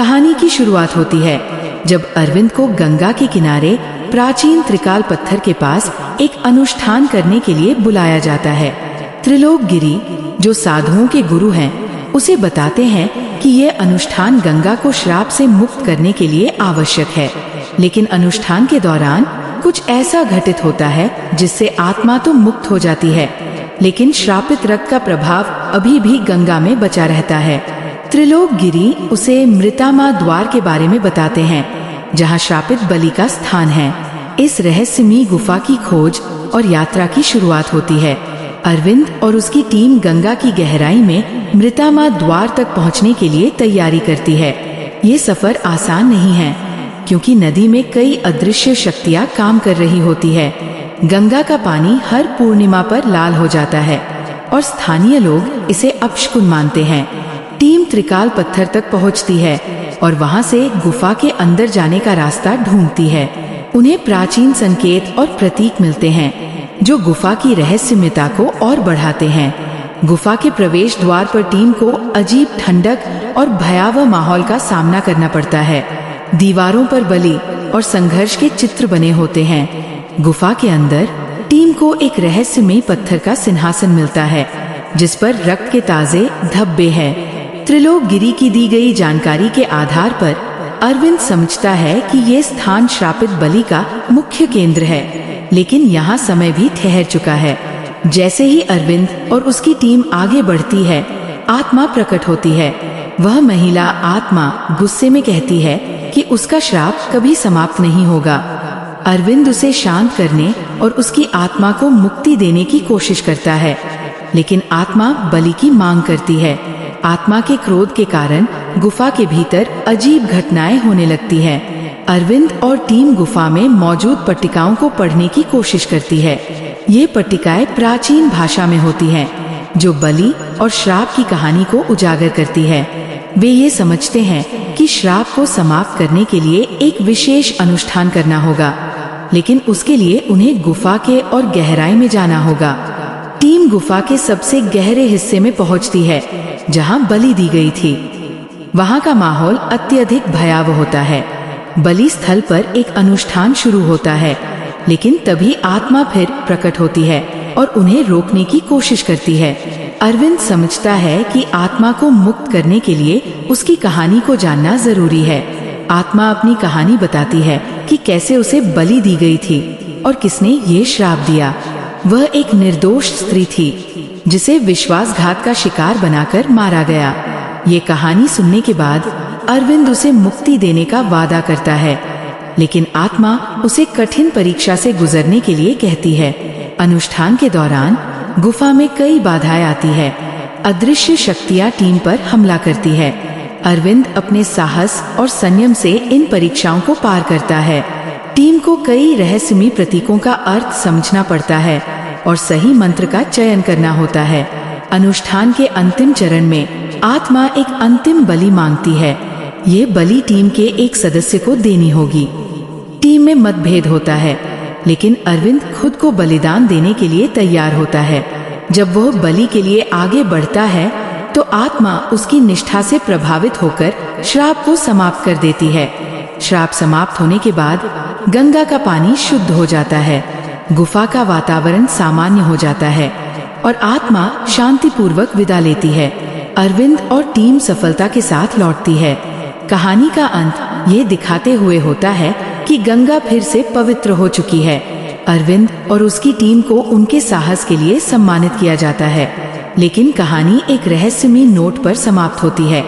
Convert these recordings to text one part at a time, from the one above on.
कहानी की शुरुआत होती है जब अरविंद को गंगा के किनारे प्राचीन त्रिकाल पत्थर के पास एक अनुष्ठान करने के लिए बुलाया जाता है। त्रिलोक गिरी, जो साधुओं के गुरु हैं, उसे बताते हैं कि ये अनुष्ठान गंगा को श्राप से मुक्त करने के लिए आवश्यक है। लेकिन अनुष्ठान के दौरान कुछ ऐसा घटित होता है जिससे आत्मा तो मुक्त हो जाती है, लेकिन श्रापित रक्त का प्रभाव अभी भी गंगा में बचा रहता है। त्रिलोक गिरी उसे मृतामा द्वार के बारे में बताते हैं, जहाँ श्रापित बलि का स्थान है। इस रहस्यमयी गुफा की खोज और यात्रा की शुरुआत होती है। अरविंद और उसकी टीम गंगा की गहराई में मृतामा द्वार तक पहुंचने के लिए तैयारी करती है। ये सफर आसान नहीं है, क्योंकि नदी में कई अदृश्य शक्तियां काम कर रही होती है। गंगा का पानी हर पूर्णिमा पर लाल हो जाता है और स्थानीय लोग इसे अपशकुन मानते हैं। टीम त्रिकाल पत्थर तक पहुंचती है और वहां से गुफा के अंदर जाने का रास्ता ढूंढती है। उन्हें प्राचीन संकेत और प्रतीक मिलते हैं जो गुफा की रहस्यमयता को और बढ़ाते हैं। गुफा के प्रवेश द्वार पर टीम को अजीब ठंडक और भयावह माहौल का सामना करना पड़ता है। दीवारों पर बलि और संघर्ष के चित्र बने होते हैं। गुफा के अंदर टीम को एक रहस्यमय पत्थर का सिंहासन मिलता है, जिस पर रक्त के ताजे धब्बे हैं। त्रिलोक गिरी की दी गई जानकारी के आधार पर अरविंद समझता है कि ये स्थान श्रापित बलि का मुख्य केंद्र है, लेकिन यहाँ समय भी ठहर चुका है। जैसे ही अरविंद और उसकी टीम आगे बढ़ती है, आत्मा प्रकट होती है। वह महिला आत्मा गुस्से में कहती है कि उसका श्राप कभी समाप्त नहीं होगा। अरविंद उसे शांत करने और उसकी आत्मा को मुक्ति देने की कोशिश करता है, लेकिन आत्मा बलि की मांग करती है। आत्मा के क्रोध के कारण गुफा के भीतर अजीब घटनाएं होने लगती हैं। अरविंद और टीम गुफा में मौजूद पट्टिकाओं को पढ़ने की कोशिश करती है। ये पट्टिकाएं प्राचीन भाषा में होती हैं, जो बलि और श्राप की कहानी को उजागर करती है। वे ये समझते हैं कि श्राप को समाप्त करने के लिए एक विशेष अनुष्ठान करना होगा, लेकिन उसके लिए उन्हें गुफा के और गहराई में जाना होगा। टीम गुफा के सबसे गहरे हिस्से में पहुंचती है, जहां बलि दी गई थी। वहां का माहौल अत्यधिक भयावह होता है। बलि स्थल पर एक अनुष्ठान शुरू होता है, लेकिन तभी आत्मा फिर प्रकट होती है और उन्हें रोकने की कोशिश करती है। अरविंद समझता है कि आत्मा को मुक्त करने के लिए उसकी कहानी को जानना जरूरी है। आत्मा अपनी कहानी बताती है कि कैसे उसे बलि दी गई थी और किसने ये श्राप दिया। वह एक निर्दोष स्त्री थी, जिसे विश्वासघात का शिकार बनाकर मारा गया। ये कहानी सुनने के बाद अरविंद उसे मुक्ति देने का वादा करता है, लेकिन आत्मा उसे कठिन परीक्षा से गुजरने के लिए कहती है। अनुष्ठान के दौरान गुफा में कई बाधाएं आती है। अदृश्य शक्तियां टीम पर हमला करती है। अरविंद अपने साहस और संयम से इन परीक्षाओं को पार करता है। टीम को कई रहस्यमयी प्रतीकों का अर्थ समझना पड़ता है और सही मंत्र का चयन करना होता है। अनुष्ठान के अंतिम चरण में आत्मा एक अंतिम बलि मांगती है। ये बलि टीम के एक सदस्य को देनी होगी। टीम में मतभेद होता है, लेकिन अरविंद खुद को बलिदान देने के लिए तैयार होता है। जब वह बलि के लिए आगे बढ़ता है, तो आत्मा उसकी निष्ठा से प्रभावित होकर श्राप को समाप्त कर देती है। श्राप समाप्त होने के बाद गंगा का पानी शुद्ध हो जाता है। गुफा का वातावरण सामान्य हो जाता है और आत्मा शांतिपूर्वक विदा लेती है। अरविंद और टीम सफलता के साथ लौटती है। कहानी का अंत ये दिखाते हुए होता है कि गंगा फिर से पवित्र हो चुकी है। अरविंद और उसकी टीम को उनके साहस के लिए सम्मानित किया जाता है, लेकिन कहानी एक रहस्यमयी नोट पर समाप्त होती है,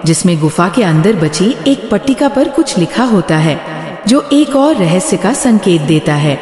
जिसमें गुफा के अंदर बची एक पट्टिका पर कुछ लिखा होता है, जो एक और रहस्य का संकेत देता है।